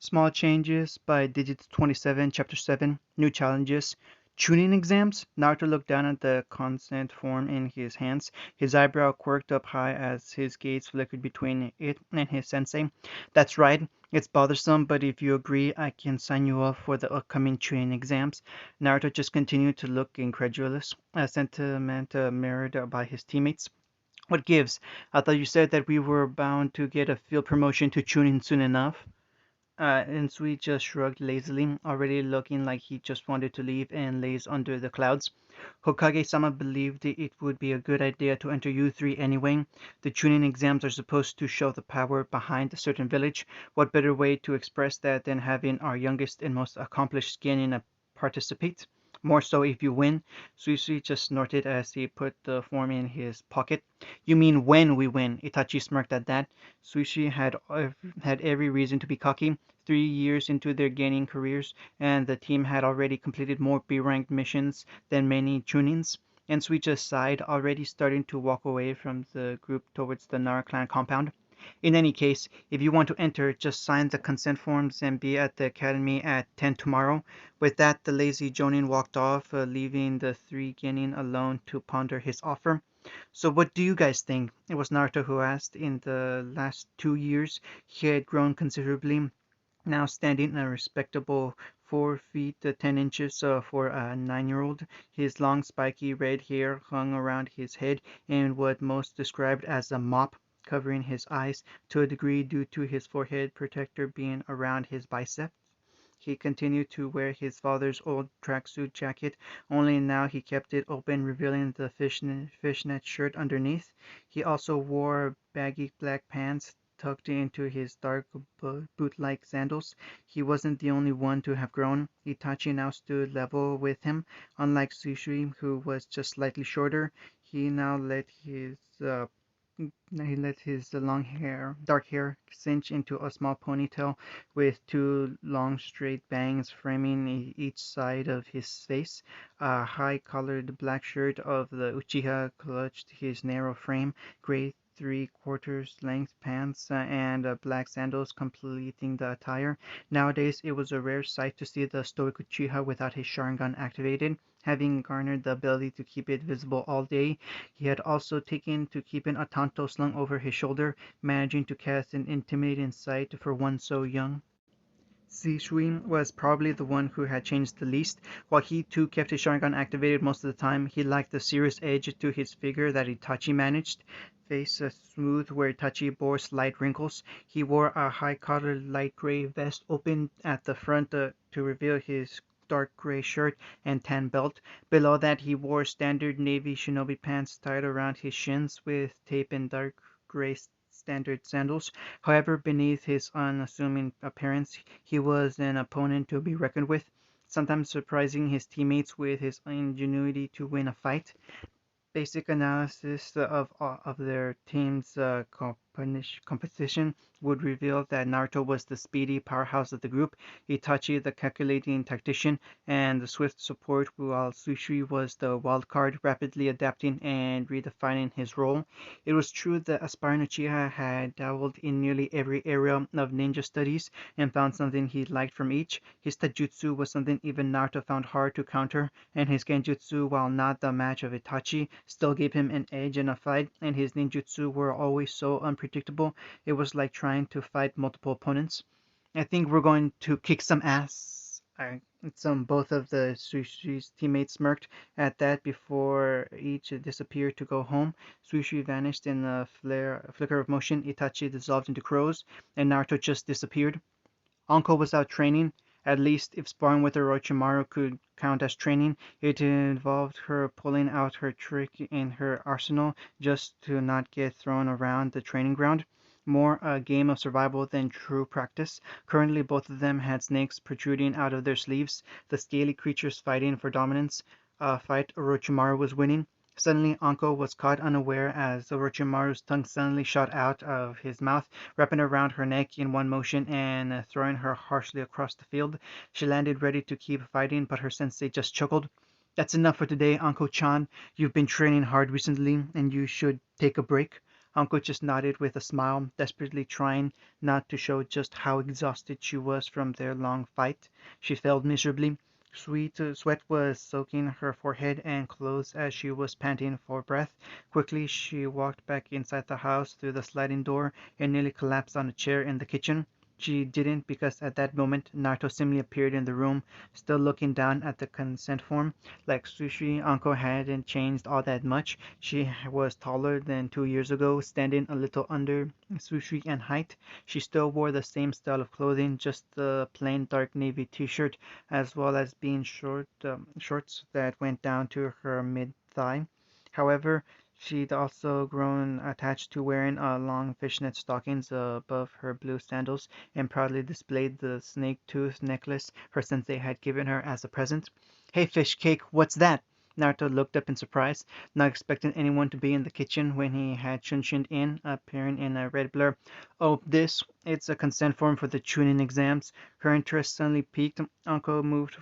Small Changes by Digits 27, Chapter 7, New Challenges. Chunin exams? Naruto looked down at the consent form in his hands, his eyebrow quirked up high as his gaze flickered between it and his sensei. That's right, it's bothersome, but if you agree, I can sign you up for the upcoming Chunin exams. Naruto just continued to look incredulous, a sentiment mirrored by his teammates. What gives? I thought you said that we were bound to get a field promotion to Chunin soon enough. Insui just shrugged lazily, already looking like he just wanted to leave and laze under the clouds. Hokage-sama believed it would be a good idea to enter U3 anyway. The Chunin exams are supposed to show the power behind a certain village. What better way to express that than having our youngest and most accomplished genin participate? More so if you win. Suisui just snorted as he put the form in his pocket. You mean when we win? Itachi smirked at that. Sushi had every reason to be cocky. 3 years into their gaining careers, and the team had already completed more B-ranked missions than many Chunins. And Suicha sighed, already starting to walk away from the group towards the Nara clan compound. In any case, if you want to enter, just sign the consent forms and be at the academy at 10 tomorrow. With that, the lazy Jonin walked off, leaving the three Genin alone to ponder his offer. So what do you guys think? It was Naruto who asked. In the last 2 years, he had grown considerably, now standing a respectable 4 feet 10 inches for a 9-year-old. His long spiky red hair hung around his head in what most described as a mop, covering his eyes to a degree due to his forehead protector being around his biceps. He continued to wear his father's old tracksuit jacket, only now he kept it open, revealing the fishnet shirt underneath. He also wore baggy black pants tucked into his dark boot-like sandals. He wasn't the only one to have grown. Itachi now stood level with him. Unlike Susui, who was just slightly shorter, he now let his dark hair, cinch into a small ponytail with two long straight bangs framing each side of his face. A high-collared black shirt of the Uchiha clutched his narrow frame, gray three-quarters length pants and black sandals completing the attire. Nowadays, it was a rare sight to see the stoic Uchiha without his Sharingan activated. Having garnered the ability to keep it visible all day, he had also taken to keeping a tanto slung over his shoulder, managing to cast an intimidating sight for one so young. Shisui was probably the one who had changed the least. While he too kept his Sharingan activated most of the time, he lacked the serious edge to his figure that Itachi managed. Face smooth where Itachi bore slight wrinkles. He wore a high-collared light gray vest open at the front to reveal his dark gray shirt and tan belt. Below that, he wore standard navy shinobi pants tied around his shins with tape and dark gray standard sandals. However, beneath his unassuming appearance, he was an opponent to be reckoned with, sometimes surprising his teammates with his ingenuity to win a fight. Basic analysis of their team's competition would reveal that Naruto was the speedy powerhouse of the group, Itachi the calculating tactician, and the swift support, while Sushi was the wild card, rapidly adapting and redefining his role. It was true that aspiring Uchiha had dabbled in nearly every area of ninja studies and found something he liked from each. His taijutsu was something even Naruto found hard to counter, and his genjutsu, while not the match of Itachi, still gave him an edge in a fight, and his ninjutsu were always so unpredictable, it was like trying to fight multiple opponents. I think we're going to kick some ass. Both of the Sushi's teammates smirked at that before each disappeared to go home. Sushi vanished in a flicker of motion. Itachi dissolved into crows, and Naruto just disappeared. Anko was out training. At least, if sparring with Orochimaru could count as training, it involved her pulling out her trick in her arsenal just to not get thrown around the training ground. More a game of survival than true practice. Currently, both of them had snakes protruding out of their sleeves, the scaly creatures fighting for dominance. A fight Orochimaru was winning. Suddenly, Anko was caught unaware as Orochimaru's tongue suddenly shot out of his mouth, wrapping around her neck in one motion and throwing her harshly across the field. She landed ready to keep fighting, but her sensei just chuckled. That's enough for today, Anko-chan. You've been training hard recently, and you should take a break. Anko just nodded with a smile, desperately trying not to show just how exhausted she was from their long fight. She failed miserably. Sweat was soaking her forehead and clothes as she was panting for breath. Quickly she walked back inside the house through the sliding door and nearly collapsed on a chair in the kitchen. She didn't because at that moment Naruto suddenly appeared in the room, still looking down at the consent form. Like Sushi, Anko hadn't changed all that much. She was taller than 2 years ago, standing a little under Sushi in height. She still wore the same style of clothing, just the plain dark navy t-shirt, as well as being shorts that went down to her mid-thigh. However, she'd also grown attached to wearing long fishnet stockings above her blue sandals and proudly displayed the snake tooth necklace her sensei had given her as a present. "Hey, Fish Cake, what's that?" Naruto looked up in surprise, not expecting anyone to be in the kitchen when he had Shunshined in, appearing in a red blur. "Oh, it's a consent form for the Chunin exams." Her interest suddenly piqued. Uncle moved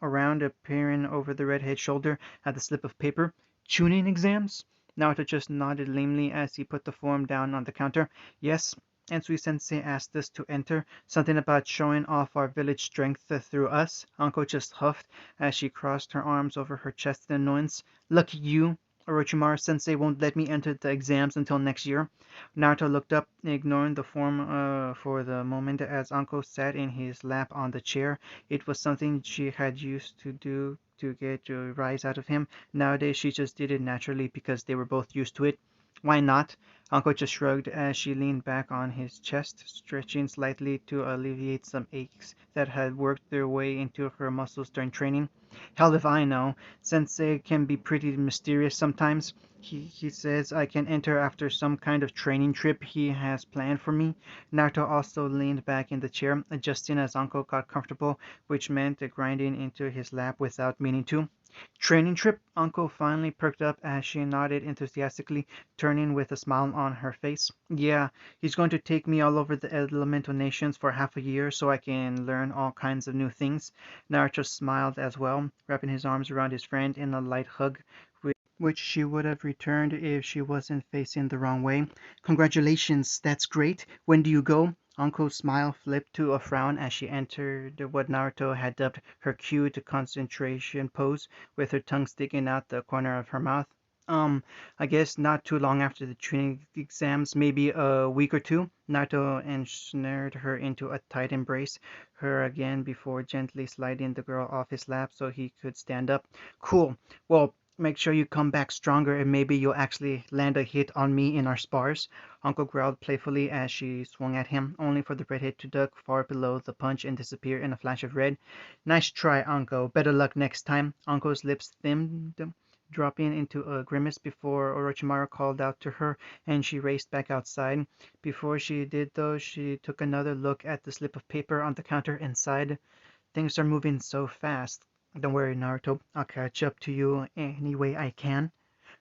around, appearing over the redhead's shoulder at the slip of paper. "Chunin exams?" Naruto just nodded lamely as he put the form down on the counter. "Yes, Ensui Sensei asked us to enter. Something about showing off our village strength through us." Anko just huffed as she crossed her arms over her chest in annoyance. "Lucky you. Orochimaru Sensei won't let me enter the exams until next year." Naruto looked up, ignoring the form for the moment as Anko sat in his lap on the chair. It was something she had used to do to get a rise out of him. Nowadays she just did it naturally because they were both used to it. "Why not?" Uncle just shrugged as she leaned back on his chest, stretching slightly to alleviate some aches that had worked their way into her muscles during training. "Hell if I know. Sensei can be pretty mysterious sometimes. He says I can enter after some kind of training trip he has planned for me." Naruto also leaned back in the chair, adjusting as Uncle got comfortable, which meant grinding into his lap without meaning to. "Training trip?" Uncle finally perked up as she nodded enthusiastically, turning with a smile on her face. "Yeah, he's going to take me all over the elemental nations for half a year so I can learn all kinds of new things." Naruto smiled as well, wrapping his arms around his friend in a light hug, which she would have returned if she wasn't facing the wrong way. "Congratulations, that's great. When do you go?" Uncle's smile flipped to a frown as she entered what Naruto had dubbed her cute concentration pose, with her tongue sticking out the corner of her mouth. Um, I guess not too long after the training exams, maybe a week or two." Naruto ensnared her into a tight embrace, her again before gently sliding the girl off his lap so he could stand up. "Cool. Well, make sure you come back stronger and maybe you'll actually land a hit on me in our spars." Uncle growled playfully as she swung at him, only for the redhead to duck far below the punch and disappear in a flash of red. "Nice try, Uncle. Better luck next time." Uncle's lips thinned, dropping into a grimace before Orochimaru called out to her and she raced back outside. Before she did though, she took another look at the slip of paper on the counter and sighed. "Things are moving so fast. Don't worry, Naruto. I'll catch up to you any way I can."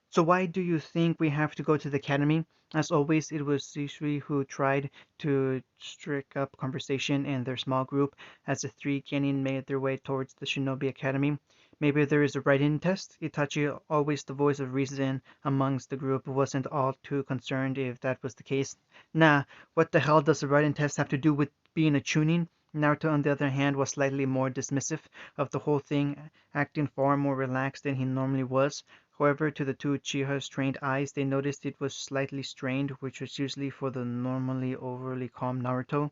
"So why do you think we have to go to the academy?" As always, it was Shisui who tried to strike up conversation in their small group as the three genin made their way towards the Shinobi Academy. "Maybe there is a writing test?" Itachi, always the voice of reason amongst the group, wasn't all too concerned if that was the case. "Nah, what the hell does a writing test have to do with being a Chunin?" Naruto, on the other hand, was slightly more dismissive of the whole thing, acting far more relaxed than he normally was. However, to the two Uchiha's trained eyes, they noticed it was slightly strained, which was usually for the normally overly calm Naruto.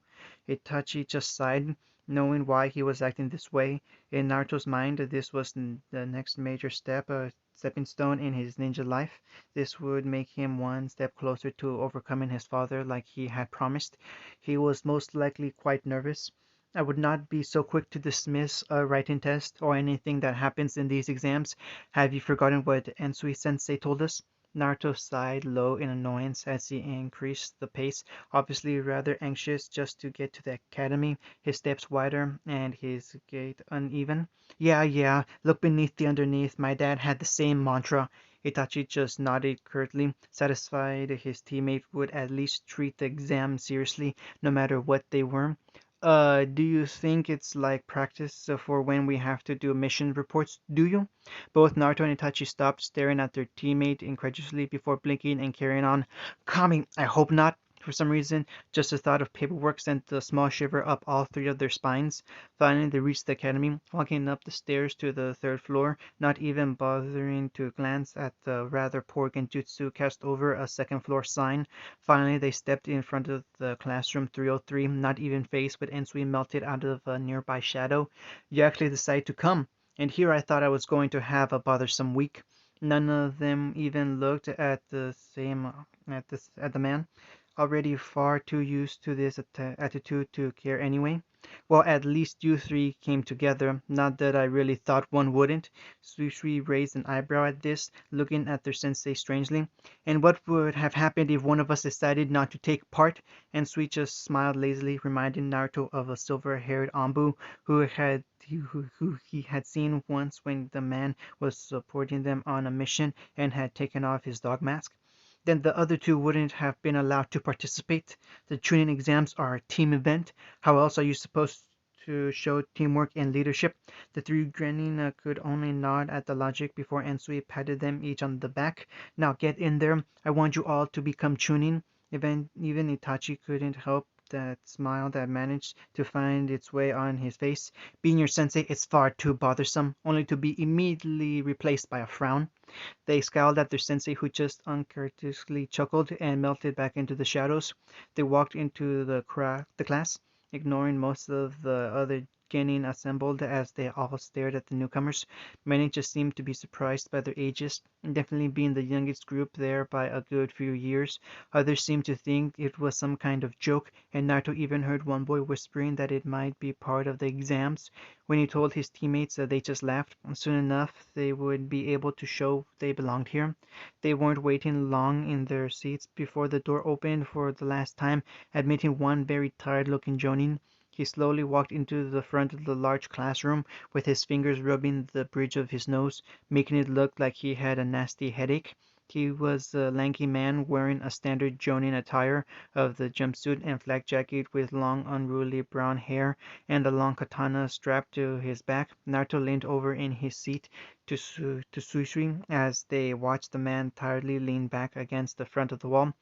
Itachi just sighed, knowing why he was acting this way. In Naruto's mind, this was the next major step, a stepping stone in his ninja life. This would make him one step closer to overcoming his father like he had promised. He was most likely quite nervous. "I would not be so quick to dismiss a writing test or anything that happens in these exams. Have you forgotten what Ensui Sensei told us?" Naruto sighed low in annoyance as he increased the pace, obviously rather anxious just to get to the academy, his steps wider and his gait uneven. "Yeah, yeah, look beneath the underneath. My dad had the same mantra." Itachi just nodded curtly, satisfied his teammate would at least treat the exam seriously, no matter what they were. Do you think it's like practice for when we have to do mission reports? Do you? Both Naruto and Itachi stopped, staring at their teammate incredulously before blinking and carrying on. Kami, I hope not. For some reason, just the thought of paperwork sent a small shiver up all three of their spines. Finally, they reached the academy, walking up the stairs to the third floor, not even bothering to glance at the rather poor genjutsu cast over a second floor sign. Finally, they stepped in front of the classroom 303, not even faced with Ensui melted out of a nearby shadow. You actually decided to come, and here I thought I was going to have a bothersome week. None of them even looked at the man, already far too used to this attitude to care anyway. Well, at least you three came together. Not that I really thought one wouldn't. Sui raised an eyebrow at this, looking at their sensei strangely. And what would have happened if one of us decided not to take part? And Sui just smiled lazily, reminding Naruto of a silver-haired Ambu who he had seen once when the man was supporting them on a mission and had taken off his dog mask. Then the other two wouldn't have been allowed to participate. The tuning exams are a team event. How else are you supposed to show teamwork and leadership? The three grinning could only nod at the logic before Ensui patted them each on the back. Now get in there. I want you all to become tuning. Even Itachi couldn't help that smile that managed to find its way on his face. Being your sensei is far too bothersome, only to be immediately replaced by a frown. They scowled at their sensei, who just uncharacteristically chuckled and melted back into the shadows. They walked into the class, ignoring most of the other genin assembled as they all stared at the newcomers. Many just seemed to be surprised by their ages, definitely being the youngest group there by a good few years. Others seemed to think it was some kind of joke, and Naruto even heard one boy whispering that it might be part of the exams. When he told his teammates, they just laughed. Soon enough they would be able to show they belonged here. They weren't waiting long in their seats before the door opened for the last time, admitting one very tired-looking jonin. He slowly walked into the front of the large classroom, with his fingers rubbing the bridge of his nose, making it look like he had a nasty headache. He was a lanky man wearing a standard jonin attire of the jumpsuit and flak jacket with long unruly brown hair and a long katana strapped to his back. Naruto leaned over in his seat to Susui as they watched the man tiredly lean back against the front of the wall.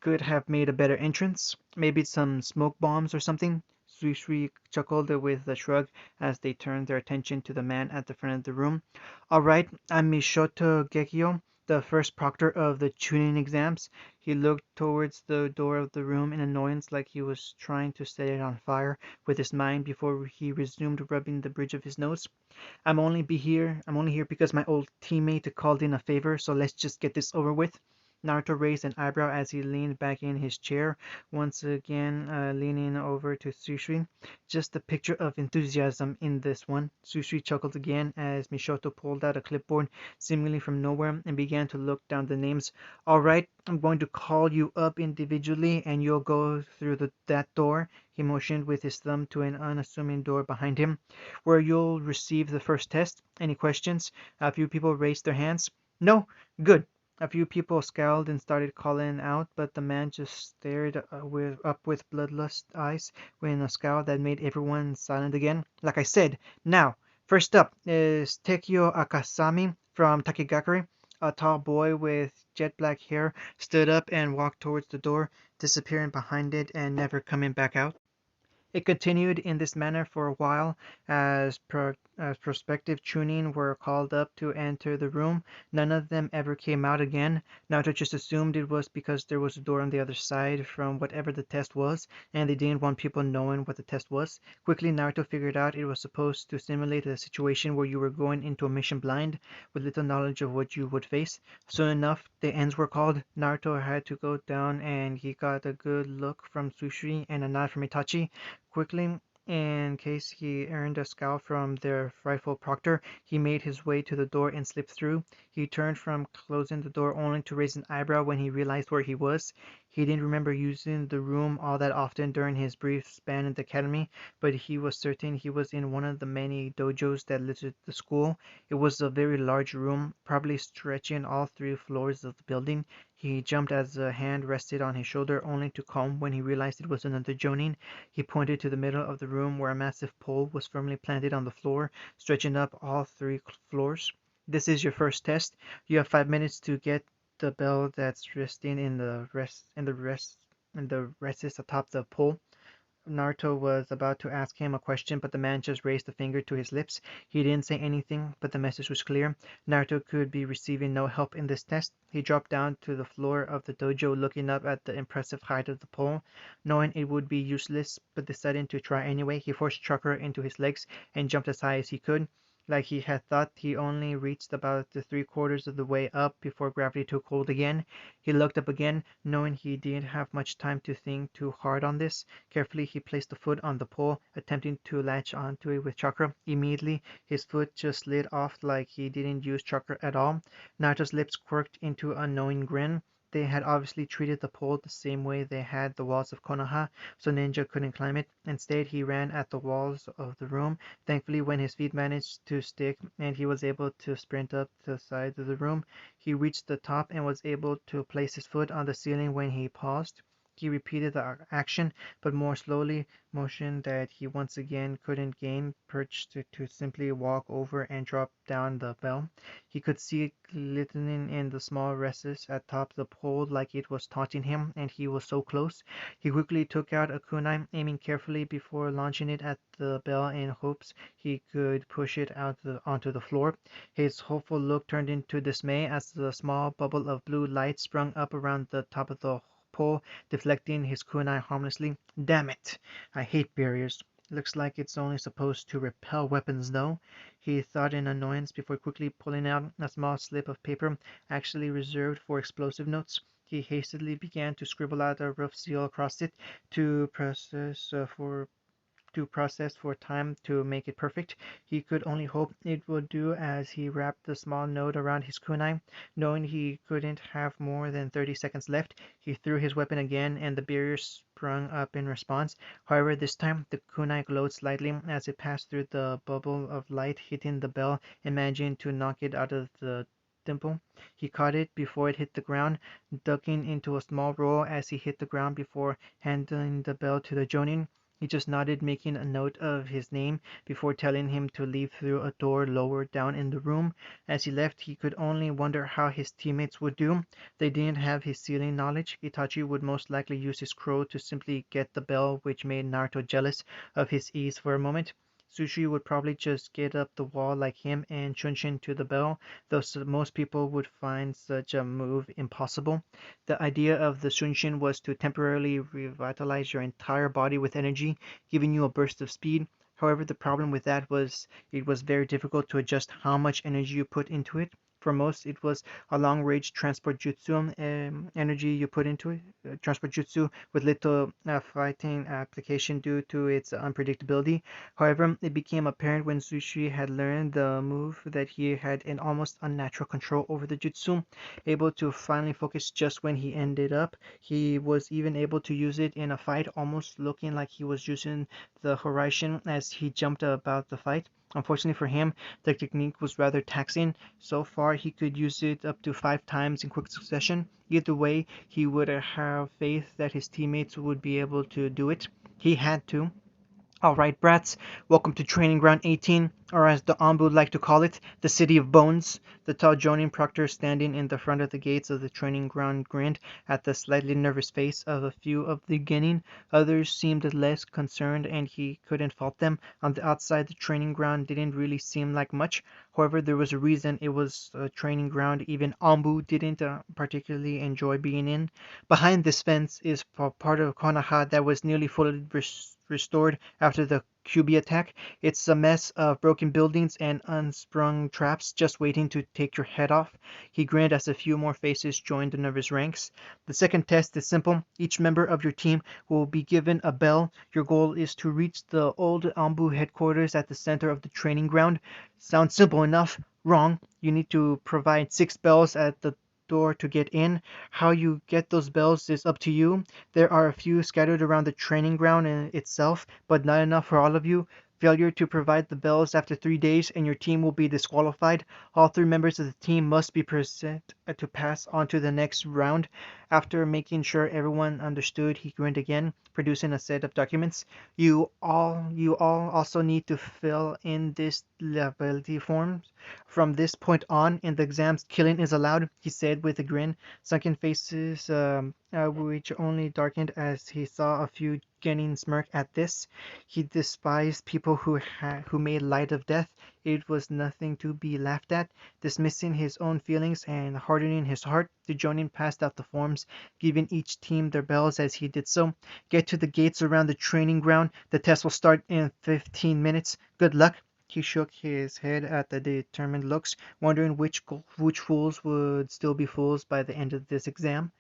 Could have made a better entrance. Maybe some smoke bombs or something. Susui chuckled with a shrug as they turned their attention to the man at the front of the room. All right, I'm Mishoto Gekio, the first proctor of the tuning exams. He looked towards the door of the room in annoyance, like he was trying to set it on fire with his mind before he resumed rubbing the bridge of his nose. I'm only here because my old teammate called in a favor, so let's just get this over with. Naruto raised an eyebrow as he leaned back in his chair, once again leaning over to Susui. Just a picture of enthusiasm in this one. Susui chuckled again as Mishoto pulled out a clipboard seemingly from nowhere and began to look down the names. All right, I'm going to call you up individually and you'll go through that door. He motioned with his thumb to an unassuming door behind him, where you'll receive the first test. Any questions? A few people raised their hands. No? Good. A few people scowled and started calling out, but the man just stared up with bloodlust eyes with a scowl that made everyone silent again. Like I said, now, first up is Tekio Akasami from Takegakure. A tall boy with jet black hair stood up and walked towards the door, disappearing behind it and never coming back out. It continued in this manner for a while as prospective tuning were called up to enter the room. None of them ever came out again. Naruto just assumed it was because there was a door on the other side from whatever the test was, and they didn't want people knowing what the test was. Quickly, Naruto figured out it was supposed to simulate a situation where you were going into a mission blind, with little knowledge of what you would face. Soon enough, the ends were called. Naruto had to go down, and he got a good look from Susui and a nod from Itachi. Quickly, in case he earned a scowl from their frightful proctor, he made his way to the door and slipped through. He turned from closing the door only to raise an eyebrow when he realized where he was. He didn't remember using the room all that often during his brief span in the academy, but he was certain he was in one of the many dojos that littered the school. It was a very large room, probably stretching all three floors of the building. He jumped as a hand rested on his shoulder, only to calm when he realized it was another Jonin. He pointed to the middle of the room where a massive pole was firmly planted on the floor, stretching up all three floors. This is your first test. You have 5 minutes to get the bell that's resting in the rests atop the pole. Naruto was about to ask him a question, but the man just raised a finger to his lips. He didn't say anything, but the message was clear. Naruto could be receiving no help in this test. He dropped down to the floor of the dojo, looking up at the impressive height of the pole. Knowing it would be useless, but deciding to try anyway, he forced chakra into his legs and jumped as high as he could. Like he had thought, he only reached about the three-quarters of the way up before gravity took hold again. He looked up again, knowing he didn't have much time to think too hard on this. Carefully he placed a foot on the pole, attempting to latch onto it with chakra. Immediately his foot just slid off like he didn't use chakra at all. Naruto's lips quirked into a knowing grin. They had obviously treated the pole the same way they had the walls of Konoha, so Ninja couldn't climb it. Instead, he ran at the walls of the room. Thankfully, when his feet managed to stick and he was able to sprint up the sides of the room, he reached the top and was able to place his foot on the ceiling when he paused. He repeated the action, but more slowly, motion that he once again couldn't gain, perched to simply walk over and drop down the bell. He could see it glistening in the small recess atop the pole like it was taunting him, and he was so close. He quickly took out a kunai, aiming carefully before launching it at the bell in hopes he could push it onto the floor. His hopeful look turned into dismay as the small bubble of blue light sprung up around the top of the pole, deflecting his kunai harmlessly. Damn it! I hate barriers. Looks like it's only supposed to repel weapons, though, he thought in annoyance before quickly pulling out a small slip of paper actually reserved for explosive notes. He hastily began to scribble out a rough seal across it to process for time to make it perfect. He could only hope it would do as he wrapped the small note around his kunai. Knowing he couldn't have more than 30 seconds left, he threw his weapon again and the barrier sprung up in response. However, this time the kunai glowed slightly as it passed through the bubble of light, hitting the bell and managing to knock it out of the dimple. He caught it before it hit the ground, ducking into a small roll as he hit the ground before handing the bell to the jonin. He just nodded, making a note of his name before telling him to leave through a door lower down in the room. As he left, he could only wonder how his teammates would do. They didn't have his ceiling knowledge. Itachi would most likely use his crow to simply get the bell, which made Naruto jealous of his ease for a moment. Sushi would probably just get up the wall like him and Chunshin to the bell, though most people would find such a move impossible. The idea of the Shunshin was to temporarily revitalize your entire body with energy, giving you a burst of speed. However, the problem with that was it was very difficult to adjust how much energy you put into it. For most, it was a long-range transport jutsu energy you put into it, transport jutsu with little fighting application due to its unpredictability. However, it became apparent when Sushi had learned the move that he had an almost unnatural control over the jutsu, able to finally focus just when he ended up. He was even able to use it in a fight, almost looking like he was using the Horizon as he jumped about the fight. Unfortunately for him, the technique was rather taxing. So far, he could use it up to 5 times in quick succession. Either way, he would have faith that his teammates would be able to do it. He had to. Alright, brats, welcome to Training Ground 18, or as the Ombu like to call it, the City of Bones. The tall Jonin proctor standing in the front of the gates of the training ground grinned at the slightly nervous face of a few of the genin. Others seemed less concerned, and he couldn't fault them. On the outside, the training ground didn't really seem like much. However, there was a reason it was a training ground even Ombu didn't particularly enjoy being in. Behind this fence is part of Konoha that was nearly fully restored after the QB attack. It's a mess of broken buildings and unsprung traps just waiting to take your head off. He grinned as a few more faces joined the nervous ranks. The second test is simple. Each member of your team will be given a bell. Your goal is to reach the old Ambu headquarters at the center of the training ground. Sounds simple enough. Wrong. You need to provide 6 bells at the door to get in. How you get those bells is up to you. There are a few scattered around the training ground itself, but not enough for all of you. Failure to provide the bells after 3 days and your team will be disqualified. All three members of the team must be present to pass on to the next round. After making sure everyone understood, he grinned again, producing a set of documents. You all also need to fill in this liability forms. From this point on, in the exams, killing is allowed, he said with a grin. Sunken faces, which only darkened as he saw a few getting smirk at this. He despised people who made light of death. It was nothing to be laughed at. Dismissing his own feelings and hardening his heart, the Jonin passed out the forms, giving each team their bells as he did so. Get to the gates around the training ground. The test will start in 15 minutes. Good luck. He shook his head at the determined looks, wondering which fools would still be fools by the end of this exam.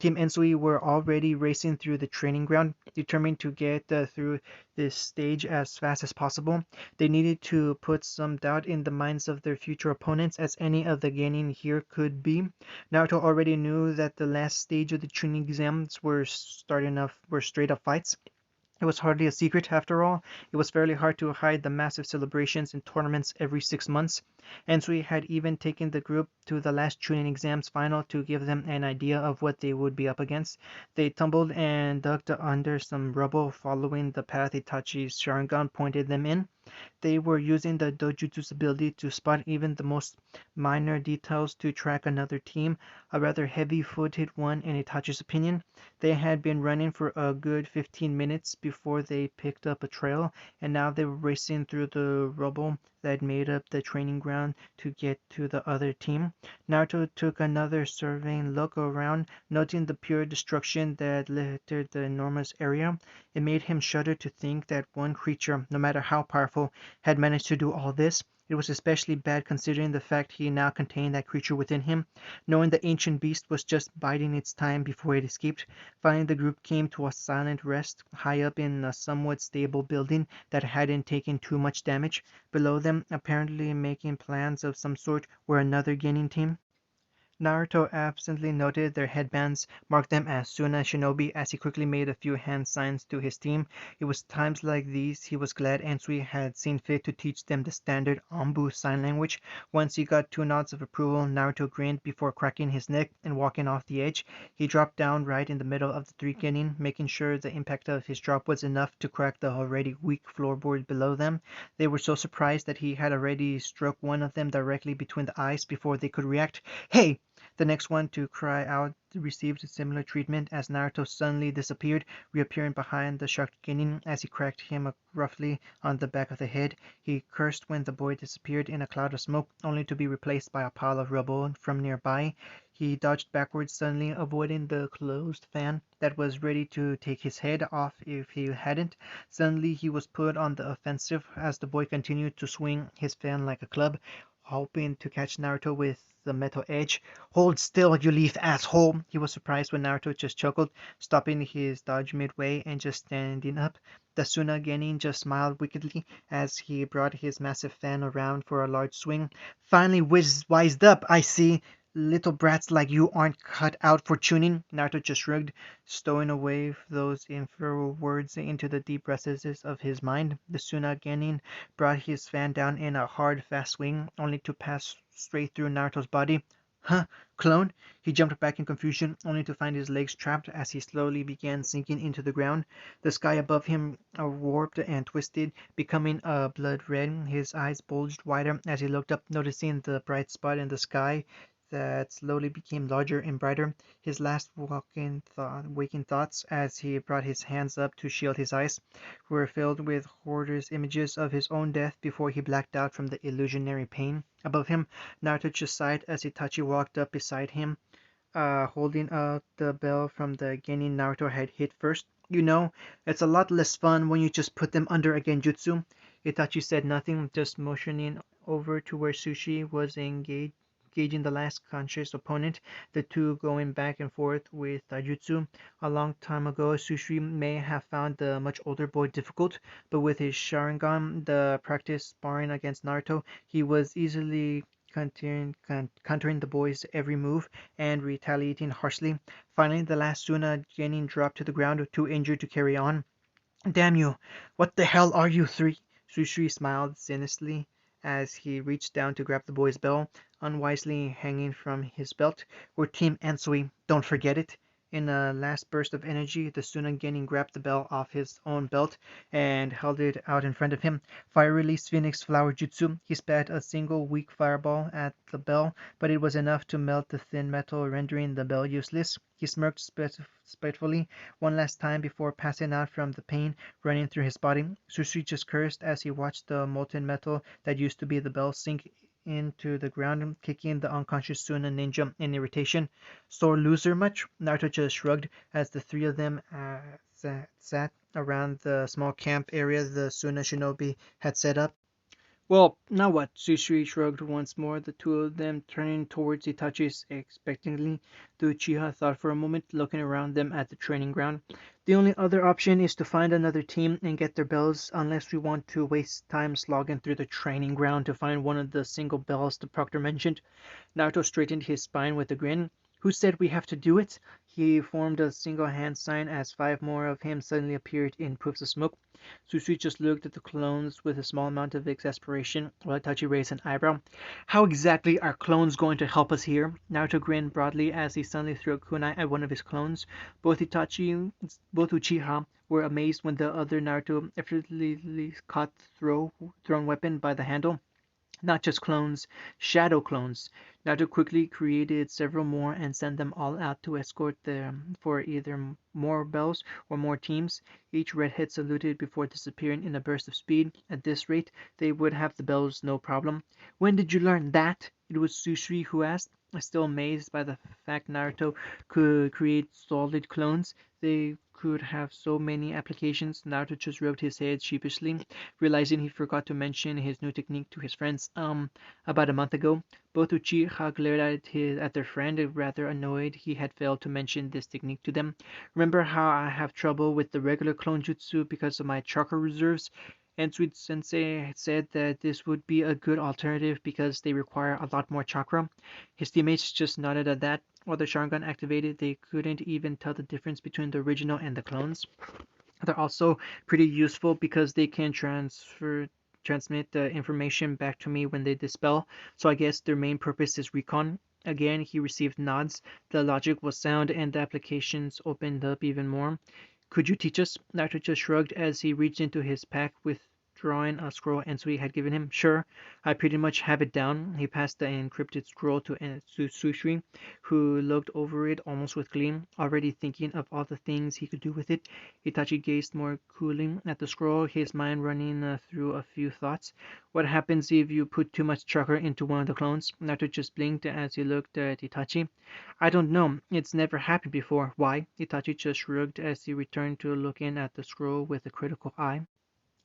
Team Ensui were already racing through the training ground, determined to get through this stage as fast as possible. They needed to put some doubt in the minds of their future opponents, as any of the genin here could be. Naruto already knew that the last stage of the training exams were straight up fights. It was hardly a secret, after all. It was fairly hard to hide the massive celebrations and tournaments every 6 months. Ensui had even taken the group to the last Chunin exams final to give them an idea of what they would be up against. They tumbled and ducked under some rubble, following the path Itachi's Sharingan pointed them in. They were using the dojutsu's ability to spot even the most minor details to track another team, a rather heavy-footed one in Itachi's opinion. They had been running for a good 15 minutes before they picked up a trail, and now they were racing through the rubble that made up the training ground to get to the other team. Naruto took another surveying look around, noting the pure destruction that littered the enormous area. It made him shudder to think that one creature, no matter how powerful, had managed to do all this. It was especially bad considering the fact he now contained that creature within him. Knowing the ancient beast was just biding its time before it escaped, finally the group came to a silent rest high up in a somewhat stable building that hadn't taken too much damage. Below them, apparently making plans of some sort, were another gaining team. Naruto absently noted their headbands, marked them as Suna Shinobi as he quickly made a few hand signs to his team. It was times like these he was glad Ensui had seen fit to teach them the standard Ambu sign language. Once he got two nods of approval, Naruto grinned before cracking his neck and walking off the edge. He dropped down right in the middle of the three genin, making sure the impact of his drop was enough to crack the already weak floorboard below them. They were so surprised that he had already struck one of them directly between the eyes before they could react. "Hey!" The next one to cry out received similar treatment as Naruto suddenly disappeared, reappearing behind the shocked genin as he cracked him roughly on the back of the head. He cursed when the boy disappeared in a cloud of smoke, only to be replaced by a pile of rubble from nearby. He dodged backwards suddenly, avoiding the closed fan that was ready to take his head off if he hadn't. Suddenly he was put on the offensive as the boy continued to swing his fan like a club, hoping to catch Naruto with the metal edge. "Hold still, you leaf asshole!" He was surprised when Naruto just chuckled, stopping his dodge midway and just standing up. The Suna Genin just smiled wickedly as he brought his massive fan around for a large swing. "Finally wised up, I see. Little brats like you aren't cut out for tuning." Naruto just shrugged, stowing away those infernal words into the deep recesses of his mind. The Suna Genin brought his fan down in a hard, fast swing, only to pass straight through Naruto's body. "Huh? Clone?" He jumped back in confusion, only to find his legs trapped as he slowly began sinking into the ground. The sky above him warped and twisted, becoming a blood red. His eyes bulged wider as he looked up, noticing the bright spot in the sky that slowly became larger and brighter. His last waking thoughts, as he brought his hands up to shield his eyes, were filled with Hoarder's images of his own death before he blacked out from the illusionary pain. Above him, Naruto just sighed as Itachi walked up beside him, holding out the bell from the genin Naruto had hit first. "You know, it's a lot less fun when you just put them under a genjutsu." Itachi said nothing, just motioning over to where Sushi was engaging the last conscious opponent, the two going back and forth with taijutsu. A long time ago, Sushi may have found the much older boy difficult, but with his Sharingan, the practice sparring against Naruto, he was easily countering the boy's every move and retaliating harshly. Finally, the last Suna Genin dropped to the ground, too injured to carry on. "Damn you! What the hell are you three?" Susui smiled sinisterly as he reached down to grab the boy's bell, unwisely hanging from his belt. "We're Team Ansui, don't forget it." In a last burst of energy, the Sunagenin grabbed the bell off his own belt and held it out in front of him. Fire Release Phoenix Flower Jutsu. He spat a single weak fireball at the bell, but it was enough to melt the thin metal, rendering the bell useless. He smirked spitefully one last time before passing out from the pain running through his body. Sushi just cursed as he watched the molten metal that used to be the bell sink into the ground, kicking the unconscious Suna ninja in irritation. "Sore loser much?" Naruto just shrugged as the three of them sat around the small camp area the Suna shinobi had set up. "Well, now what?" Susui shrugged once more, the two of them turning towards Itachi expectantly. The Uchiha thought for a moment, looking around them at the training ground. "The only other option is to find another team and get their bells, unless we want to waste time slogging through the training ground to find one of the single bells the proctor mentioned." Naruto straightened his spine with a grin. "Who said we have to do it?" He formed a single hand sign as five more of him suddenly appeared in puffs of smoke. Susui just looked at the clones with a small amount of exasperation, while Itachi raised an eyebrow. "How exactly are clones going to help us here?" Naruto grinned broadly as he suddenly threw a kunai at one of his clones. Both Uchiha were amazed when the other Naruto effortlessly caught the thrown weapon by the handle. Not just clones, shadow clones. Naruto quickly created several more and sent them all out to escort them for either more bells or more teams. Each redhead saluted before disappearing in a burst of speed. At this rate, they would have the bells no problem. "When did you learn that?" It was Susui who asked, still amazed by the fact Naruto could create solid clones. They could have so many applications. Naruto just rubbed his head sheepishly, realizing he forgot to mention his new technique to his friends. About a month ago." Both Uchiha glared at their friend, rather annoyed he had failed to mention this technique to them. "Remember how I have trouble with the regular clone jutsu because of my chakra reserves? And Sweet Sensei said that this would be a good alternative because they require a lot more chakra." His teammates just nodded at that. While the Sharingan activated, they couldn't even tell the difference between the original and the clones. They're also pretty useful because they can transmit the information back to me when they dispel, so I guess their main purpose is recon. Again, he received nods. The logic was sound and the applications opened up even more. "Could you teach us?" Naruto just shrugged as he reached into his pack, withdrawing a scroll Ensui had given him. "Sure, I pretty much have it down." He passed the encrypted scroll to Susui, who looked over it almost with glee, already thinking of all the things he could do with it. Itachi gazed more coolly at the scroll, his mind running through a few thoughts. "What happens if you put too much chakra into one of the clones?" Naruto just blinked as he looked at Itachi. "I don't know. It's never happened before." "Why?" Itachi just shrugged as he returned to looking at the scroll with a critical eye.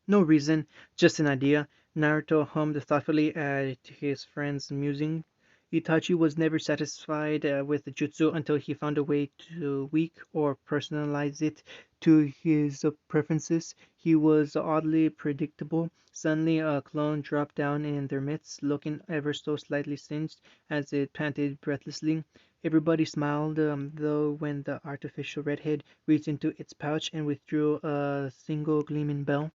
"No reason, just an idea." Naruto hummed thoughtfully at his friend's musing. Itachi was never satisfied with the jutsu until he found a way to tweak or personalize it to his preferences. He was oddly predictable. Suddenly a clone dropped down in their midst, looking ever so slightly singed as it panted breathlessly. Everybody smiled, though, when the artificial redhead reached into its pouch and withdrew a single gleaming bell.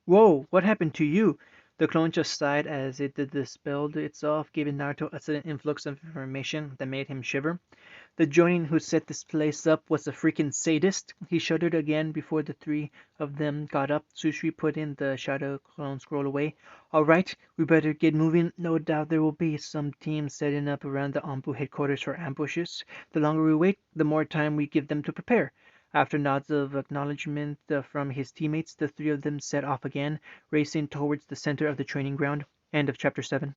"Whoa, what happened to you?" The clone just sighed as it dispelled itself, giving Naruto a sudden influx of information that made him shiver. "The Jonin who set this place up was a freaking sadist." He shuddered again before the three of them got up. Susui put in the shadow clone scroll away. "All right, we better get moving. No doubt there will be some teams setting up around the Anbu headquarters for ambushes. The longer we wait, the more time we give them to prepare." After nods of acknowledgment from his teammates, the three of them set off again, racing towards the center of the training ground. End of chapter 7.